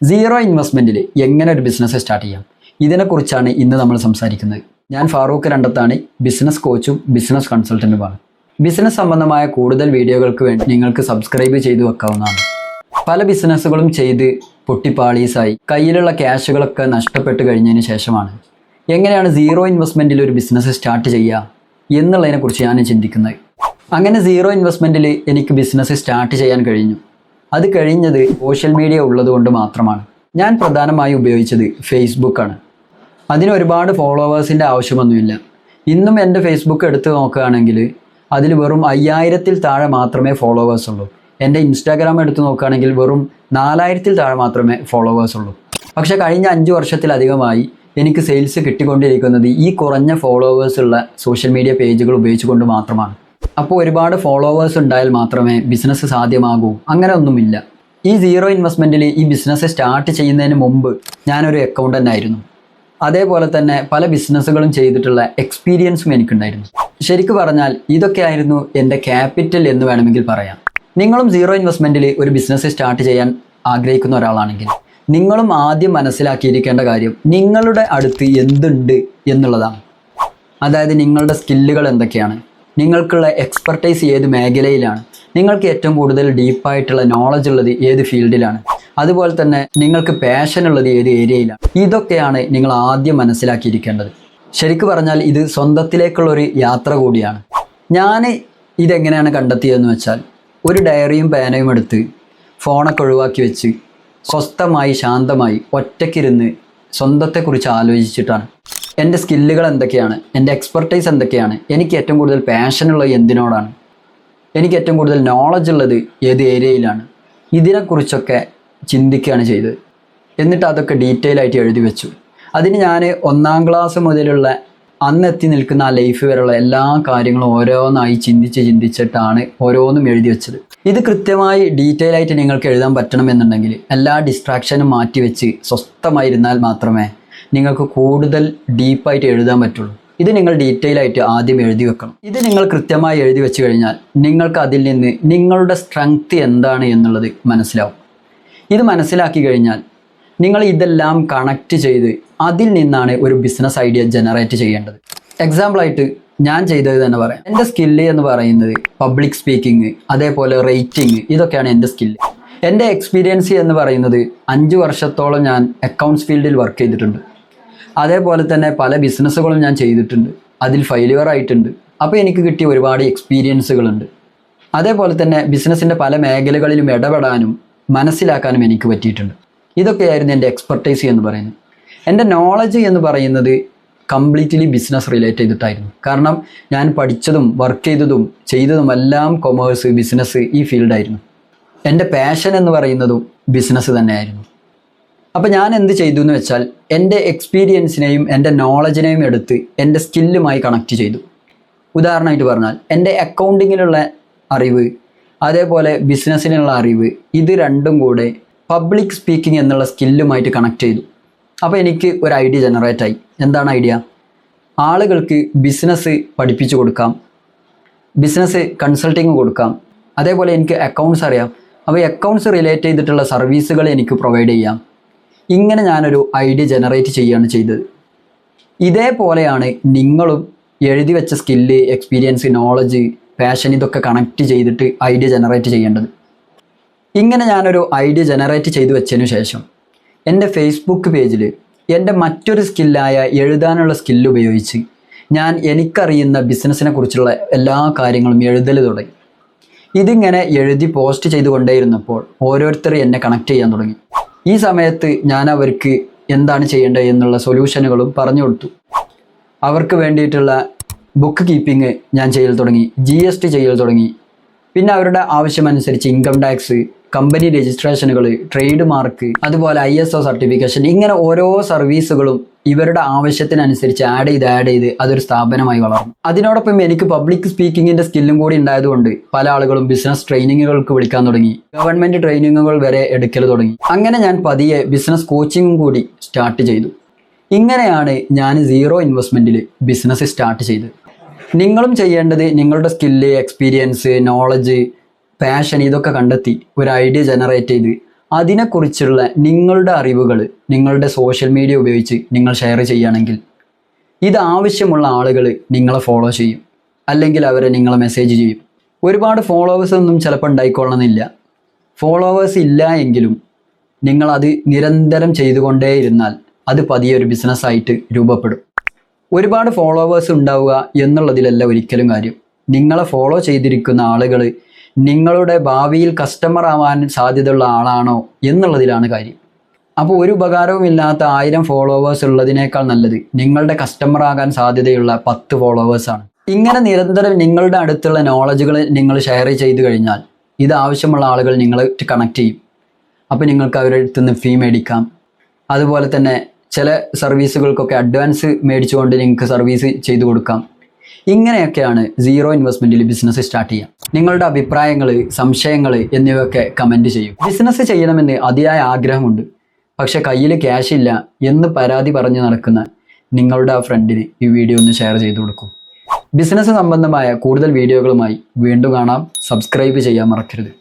Zero ഇൻവെസ്റ്റ്മെൻറ്റിൽ എങ്ങനെ ഒരു business start ചെയ്യാം, ഇതിനെക്കുറിച്ചാണ് ഇന്ന് നമ്മൾ സംസാരിക്കുന്നത്. ഞാൻ ഫാറൂഖ് രണ്ടത്താണ്, ബിസിനസ് കോച്ചും ബിസിനസ് കൺസൾട്ടൻറ്റുമാണ്. ബിസിനസ് സംബന്ധമായ കൂടുതൽ വീഡിയോകൾക്ക് വേണ്ടി നിങ്ങൾക്ക് സബ്സ്ക്രൈബ് ചെയ്തു വെക്കാവുന്നതാണ്. പല ബിസിനസ്സുകളും ചെയ്ത് പൊട്ടിപ്പാളീസായി കയ്യിലുള്ള ക്യാഷുകളൊക്കെ നഷ്ടപ്പെട്ട് കഴിഞ്ഞതിന് ശേഷമാണ് എങ്ങനെയാണ് സീറോ ഇൻവെസ്റ്റ്മെൻറ്റിൽ ഒരു ബിസിനസ് സ്റ്റാർട്ട് ചെയ്യുക എന്നുള്ളതിനെക്കുറിച്ച് ഞാൻ ചിന്തിക്കുന്നത്. അങ്ങനെ സീറോ ഇൻവെസ്റ്റ്മെൻറ്റിൽ എനിക്ക് ബിസിനസ് സ്റ്റാർട്ട് ചെയ്യാൻ കഴിഞ്ഞു. അത് കഴിഞ്ഞത് സോഷ്യൽ മീഡിയ ഉള്ളതുകൊണ്ട് മാത്രമാണ്. ഞാൻ പ്രധാനമായും ഉപയോഗിച്ചത് ഫേസ്ബുക്കാണ്. അതിന് ഒരുപാട് ഫോളോവേഴ്സിൻ്റെ ആവശ്യമൊന്നുമില്ല. ഇന്നും എൻ്റെ ഫേസ്ബുക്ക് എടുത്ത് നോക്കുകയാണെങ്കിൽ അതിൽ വെറും 5000-ൽ താഴെ മാത്രമേ ഫോളോവേഴ്സ് ഉള്ളൂ. എൻ്റെ ഇൻസ്റ്റാഗ്രാം എടുത്ത് നോക്കുകയാണെങ്കിൽ വെറും 4000-ൽ താഴെ മാത്രമേ ഫോളോവേഴ്സ് ഉള്ളൂ. പക്ഷേ കഴിഞ്ഞ 5 വർഷത്തിലധികമായി എനിക്ക് സെയിൽസ് കിട്ടിക്കൊണ്ടിരിക്കുന്നത് ഈ കുറഞ്ഞ ഫോളോവേഴ്സുള്ള സോഷ്യൽ മീഡിയ പേജുകൾ ഉപയോഗിച്ചുകൊണ്ട് മാത്രമാണ്. അപ്പോൾ ഒരുപാട് ഫോളോവേഴ്സ് ഉണ്ടായാൽ മാത്രമേ ബിസിനസ് സാധ്യമാകൂ, അങ്ങനെ ഒന്നുമില്ല. ഈ സീറോ ഇൻവെസ്റ്റ്മെൻറ്റിൽ ഈ ബിസിനസ് സ്റ്റാർട്ട് ചെയ്യുന്നതിന് മുമ്പ് ഞാനൊരു അക്കൗണ്ടൻ്റ് ആയിരുന്നു. അതേപോലെ തന്നെ പല ബിസിനസ്സുകളും ചെയ്തിട്ടുള്ള എക്സ്പീരിയൻസും എനിക്കുണ്ടായിരുന്നു. ശരിക്കും പറഞ്ഞാൽ ഇതൊക്കെയായിരുന്നു എൻ്റെ ക്യാപിറ്റൽ എന്ന് വേണമെങ്കിൽ പറയാം. നിങ്ങളും സീറോ ഇൻവെസ്റ്റ്മെൻറ്റിൽ ഒരു ബിസിനസ് സ്റ്റാർട്ട് ചെയ്യാൻ ആഗ്രഹിക്കുന്ന ഒരാളാണെങ്കിൽ നിങ്ങളും ആദ്യം മനസ്സിലാക്കിയിരിക്കേണ്ട കാര്യം നിങ്ങളുടെ അടുത്ത് എന്തുണ്ട് എന്നുള്ളതാണ്. അതായത് നിങ്ങളുടെ സ്കില്ലുകൾ എന്തൊക്കെയാണ്, നിങ്ങൾക്കുള്ള എക്സ്പെർട്ടൈസ് ഏത് മേഖലയിലാണ്, നിങ്ങൾക്ക് ഏറ്റവും കൂടുതൽ ഡീപ്പായിട്ടുള്ള നോളജ് ഉള്ളത് ഏത് ഫീൽഡിലാണ്, അതുപോലെ തന്നെ നിങ്ങൾക്ക് പാഷൻ ഉള്ളത് ഏത് ഏരിയയിലാണ്. ഇതൊക്കെയാണ് നിങ്ങൾ ആദ്യം മനസ്സിലാക്കിയിരിക്കേണ്ടത്. ശരിക്കും പറഞ്ഞാൽ ഇത് സ്വന്തത്തിലേക്കുള്ളൊരു യാത്ര കൂടിയാണ്. ഞാൻ ഇതെങ്ങനെയാണ് കണ്ടെത്തിയതെന്ന് വെച്ചാൽ, ഒരു ഡയറിയും പേനയും എടുത്ത് ഫോണൊക്കെ ഒഴിവാക്കി വെച്ച് സ്വസ്ഥമായി ശാന്തമായി ഒറ്റയ്ക്കിരുന്ന് സ്വന്തത്തെക്കുറിച്ച് ആലോചിച്ചിട്ടാണ് എൻ്റെ സ്കില്ലുകൾ എന്തൊക്കെയാണ്, എൻ്റെ എക്സ്പെർട്ടൈസ് എന്തൊക്കെയാണ്, എനിക്ക് ഏറ്റവും കൂടുതൽ പാഷനുള്ളത് എന്തിനോടാണ്, എനിക്ക് ഏറ്റവും കൂടുതൽ നോളജ് ഉള്ളത് ഏത് ഏരിയയിലാണ്, ഇതിനെക്കുറിച്ചൊക്കെ ചിന്തിക്കുകയാണ് ചെയ്തത്. എന്നിട്ട് അതൊക്കെ ഡീറ്റെയിൽ ആയിട്ട് എഴുതി വെച്ചു. അതിന് ഞാൻ 1ാം ക്ലാസ് മുതലുള്ള അന്നെത്തി നിൽക്കുന്ന ആ ലൈഫ് വരെയുള്ള എല്ലാ കാര്യങ്ങളും ഓരോന്നായി ചിന്തിച്ചിട്ടാണ് ഓരോന്നും എഴുതി വെച്ചത്. ഇത് കൃത്യമായി ഡീറ്റെയിൽ ആയിട്ട് നിങ്ങൾക്ക് എഴുതാൻ പറ്റണമെന്നുണ്ടെങ്കിൽ എല്ലാ ഡിസ്ട്രാക്ഷനും മാറ്റിവെച്ച് സ്വസ്ഥമായിരുന്നാൽ മാത്രമേ നിങ്ങൾക്ക് കൂടുതൽ ഡീപ്പായിട്ട് എഴുതാൻ പറ്റുള്ളൂ. ഇത് നിങ്ങൾ ഡീറ്റെയിൽ ആയിട്ട് ആദ്യം എഴുതി വെക്കണം. ഇത് നിങ്ങൾ കൃത്യമായി എഴുതി വെച്ച് കഴിഞ്ഞാൽ നിങ്ങൾക്ക് അതിൽ നിന്ന് നിങ്ങളുടെ സ്ട്രെങ്ത് എന്താണ് എന്നുള്ളത് മനസ്സിലാവും. ഇത് മനസ്സിലാക്കി കഴിഞ്ഞാൽ നിങ്ങൾ ഇതെല്ലാം കണക്റ്റ് ചെയ്ത് അതിൽ നിന്നാണ് ഒരു ബിസിനസ് ഐഡിയ ജനറേറ്റ് ചെയ്യേണ്ടത്. എക്സാമ്പിളായിട്ട് ഞാൻ ചെയ്തത് തന്നെ പറയാം. എൻ്റെ സ്കില്ല് എന്ന് പറയുന്നത് പബ്ലിക് സ്പീക്കിംഗ്, അതേപോലെ റൈറ്റിംഗ്, ഇതൊക്കെയാണ് എൻ്റെ സ്കില്ല്. എൻ്റെ എക്സ്പീരിയൻസ് എന്ന് പറയുന്നത് 5 വർഷത്തോളം ഞാൻ അക്കൗണ്ട്സ് ഫീൽഡിൽ വർക്ക് ചെയ്തിട്ടുണ്ട്. അതേപോലെ തന്നെ പല ബിസിനസ്സുകളും ഞാൻ ചെയ്തിട്ടുണ്ട്, അതിൽ ഫെയിലിയർ ആയിട്ടുണ്ട്. അപ്പോൾ എനിക്ക് കിട്ടിയ ഒരുപാട് എക്സ്പീരിയൻസുകളുണ്ട്. അതേപോലെ തന്നെ ബിസിനസ്സിൻ്റെ പല മേഖലകളിലും ഇടപെടാനും മനസ്സിലാക്കാനും എനിക്ക് പറ്റിയിട്ടുണ്ട്. ഇതൊക്കെയായിരുന്നു എൻ്റെ എക്സ്പെർട്ടൈസ് എന്ന് പറയുന്നത്. എൻ്റെ നോളജ് എന്ന് പറയുന്നത് കംപ്ലീറ്റ്ലി ബിസിനസ് റിലേറ്റ് ചെയ്തിട്ടായിരുന്നു. കാരണം ഞാൻ പഠിച്ചതും വർക്ക് ചെയ്തതും എല്ലാം കൊമേഴ്സ്, ബിസിനസ്, ഈ ഫീൽഡായിരുന്നു. എൻ്റെ പാഷൻ എന്ന് പറയുന്നതും ബിസിനസ് തന്നെയായിരുന്നു. അപ്പോൾ ഞാൻ എന്ത് ചെയ്തു എന്ന് വെച്ചാൽ, എൻ്റെ എക്സ്പീരിയൻസിനെയും എൻ്റെ നോളജിനെയും എടുത്ത് എൻ്റെ സ്കില്ലുമായി കണക്ട് ചെയ്തു. ഉദാഹരണമായിട്ട് പറഞ്ഞാൽ എൻ്റെ അക്കൗണ്ടിങ്ങിലുള്ള അറിവ്, അതേപോലെ ബിസിനസ്സിനുള്ള അറിവ്, ഇത് രണ്ടും കൂടെ പബ്ലിക് സ്പീക്കിംഗ് എന്നുള്ള സ്കില്ലുമായിട്ട് കണക്ട് ചെയ്തു. അപ്പോൾ എനിക്ക് ഒരു ഐഡിയ ജനറേറ്റ് ആയി. എന്താണ് ഐഡിയ? ആളുകൾക്ക് ബിസിനസ് പഠിപ്പിച്ചു കൊടുക്കാം, ബിസിനസ് കൺസൾട്ടിങ് കൊടുക്കാം, അതേപോലെ എനിക്ക് അക്കൗണ്ട്സ് അറിയാം. അപ്പോൾ അക്കൗണ്ട്സ് റിലേറ്റ് ചെയ്തിട്ടുള്ള സർവീസുകൾ എനിക്ക് പ്രൊവൈഡ് ചെയ്യാം. ഇങ്ങനെ ഞാനൊരു ഐഡിയ ജനറേറ്റ് ചെയ്യുകയാണ് ചെയ്തത്. ഇതേപോലെയാണ് നിങ്ങളും എഴുതി വെച്ച സ്കില്ല്, എക്സ്പീരിയൻസ്, നോളജ്, പാഷൻ, ഇതൊക്കെ കണക്ട് ചെയ്തിട്ട് ഐഡിയ ജനറേറ്റ് ചെയ്യേണ്ടത്. ഇങ്ങനെ ഞാനൊരു ഐഡിയ ജനറേറ്റ് ചെയ്തു വെച്ചതിന് ശേഷം എൻ്റെ ഫേസ്ബുക്ക് പേജിൽ എൻ്റെ മറ്റൊരു സ്കില്ലായ എഴുതാനുള്ള സ്കില്ല് ഉപയോഗിച്ച് ഞാൻ എനിക്കറിയുന്ന ബിസിനസ്സിനെ കുറിച്ചുള്ള എല്ലാ കാര്യങ്ങളും എഴുതൽ തുടങ്ങി. ഇതിങ്ങനെ എഴുതി പോസ്റ്റ് ചെയ്തുകൊണ്ടേയിരുന്നപ്പോൾ ഓരോരുത്തർ എന്നെ കണക്ട് ചെയ്യാൻ തുടങ്ങി. ഈ സമയത്ത് ഞാൻ അവർക്ക് എന്താണ് ചെയ്യേണ്ടത് എന്നുള്ള സൊല്യൂഷനുകളും പറഞ്ഞു കൊടുത്തു. അവർക്ക് വേണ്ടിയിട്ടുള്ള ബുക്ക് കീപ്പിംഗ് ഞാൻ ചെയ്യൽ തുടങ്ങി, GST ചെയ്യൽ തുടങ്ങി. പിന്നെ അവരുടെ ആവശ്യമനുസരിച്ച് ഇൻകം ടാക്സ്, കമ്പനി രജിസ്ട്രേഷനുകൾ, ട്രേഡ് മാർക്ക്, അതുപോലെ ISO സർട്ടിഫിക്കേഷൻ, ഇങ്ങനെ ഓരോ സർവീസുകളും ഇവരുടെ ആവശ്യത്തിനനുസരിച്ച് ആഡ് ചെയ്ത് അതൊരു സ്ഥാപനമായി വളർന്നു. അതിനോടൊപ്പം എനിക്ക് പബ്ലിക് സ്പീക്കിങ്ങിൻ്റെ സ്കില്ലും കൂടി ഉണ്ടായതുകൊണ്ട് പല ആളുകളും ബിസിനസ് ട്രെയിനിങ്ങുകൾക്ക് വിളിക്കാൻ തുടങ്ങി, ഗവൺമെൻറ് ട്രെയിനിങ്ങുകൾ വരെ എടുക്കൽ തുടങ്ങി. അങ്ങനെ ഞാൻ പതിയെ ബിസിനസ് കോച്ചിങ്ങും കൂടി സ്റ്റാർട്ട് ചെയ്തു. ഇങ്ങനെയാണ് ഞാൻ സീറോ ഇൻവെസ്റ്റ്മെൻറ്റിൽ ബിസിനസ് സ്റ്റാർട്ട് ചെയ്തത്. നിങ്ങളും ചെയ്യേണ്ടത് നിങ്ങളുടെ സ്കില്ല്, എക്സ്പീരിയൻസ്, നോളജ്, പാഷൻ, ഇതൊക്കെ കണ്ടെത്തി ഒരു ഐഡിയ ജനറേറ്റ് ചെയ്ത് അതിനെക്കുറിച്ചുള്ള നിങ്ങളുടെ അറിവുകൾ നിങ്ങളുടെ സോഷ്യൽ മീഡിയ ഉപയോഗിച്ച് നിങ്ങൾ ഷെയർ ചെയ്യുകയാണെങ്കിൽ ഇത് ആവശ്യമുള്ള ആളുകൾ നിങ്ങളെ ഫോളോ ചെയ്യും, അല്ലെങ്കിൽ അവരെ നിങ്ങളെ മെസ്സേജ് ചെയ്യും. ഒരുപാട് ഫോളോവേഴ്സ് ഒന്നും ചിലപ്പോൾ ഉണ്ടായിക്കൊള്ളണമെന്നില്ല. ഫോളോവേഴ്സ് ഇല്ല എങ്കിലും നിങ്ങളത് നിരന്തരം ചെയ്തുകൊണ്ടേയിരുന്നാൽ അത് പതിയെ ഒരു ബിസിനസ്സായിട്ട് രൂപപ്പെടും. ഒരുപാട് ഫോളോവേഴ്സ് ഉണ്ടാവുക എന്നുള്ളതിലല്ല ഒരിക്കലും കാര്യം. നിങ്ങളെ ഫോളോ ചെയ്തിരിക്കുന്ന ആളുകൾ നിങ്ങളുടെ ഭാവിയിൽ കസ്റ്റമർ ആവാൻ സാധ്യതയുള്ള ആളാണോ എന്നുള്ളതിലാണ് കാര്യം. അപ്പോൾ ഒരു ഉപകാരവുമില്ലാത്ത 1000 ഫോളോവേഴ്സ് ഉള്ളതിനേക്കാൾ നല്ലത് നിങ്ങളുടെ കസ്റ്റമർ ആകാൻ സാധ്യതയുള്ള 10 ഫോളോവേഴ്സാണ്. ഇങ്ങനെ നിരന്തരം നിങ്ങളുടെ അടുത്തുള്ള നോളജുകൾ നിങ്ങൾ ഷെയർ ചെയ്ത് കഴിഞ്ഞാൽ ഇത് ആവശ്യമുള്ള ആളുകൾ നിങ്ങളെ കണക്ട് ചെയ്യും. അപ്പോൾ നിങ്ങൾക്ക് അവരുടെ അടുത്ത് നിന്ന് ഫീ മേടിക്കാം. അതുപോലെ തന്നെ ചില സർവീസുകൾക്കൊക്കെ അഡ്വാൻസ് മേടിച്ചുകൊണ്ട് നിങ്ങൾക്ക് സർവീസ് ചെയ്തു കൊടുക്കാം. ഇങ്ങനെയൊക്കെയാണ് സീറോ ഇൻവെസ്റ്റ്മെൻറ്റിൽ ബിസിനസ് സ്റ്റാർട്ട് ചെയ്യാം. നിങ്ങളുടെ അഭിപ്രായങ്ങൾ, സംശയങ്ങൾ എന്നിവയൊക്കെ കമൻറ്റ് ചെയ്യും. ബിസിനസ് ചെയ്യണമെന്ന് അതിയായ ആഗ്രഹമുണ്ട്, പക്ഷെ കയ്യിൽ ക്യാഷ് ഇല്ല എന്ന് പരാതി പറഞ്ഞ് നടക്കുന്ന നിങ്ങളുടെ ആ ഫ്രണ്ടിന് ഈ വീഡിയോ ഒന്ന് ഷെയർ ചെയ്ത് കൊടുക്കൂ. ബിസിനസ് സംബന്ധമായ കൂടുതൽ വീഡിയോകളുമായി വീണ്ടും കാണാം. സബ്സ്ക്രൈബ് ചെയ്യാൻ മറക്കരുത്.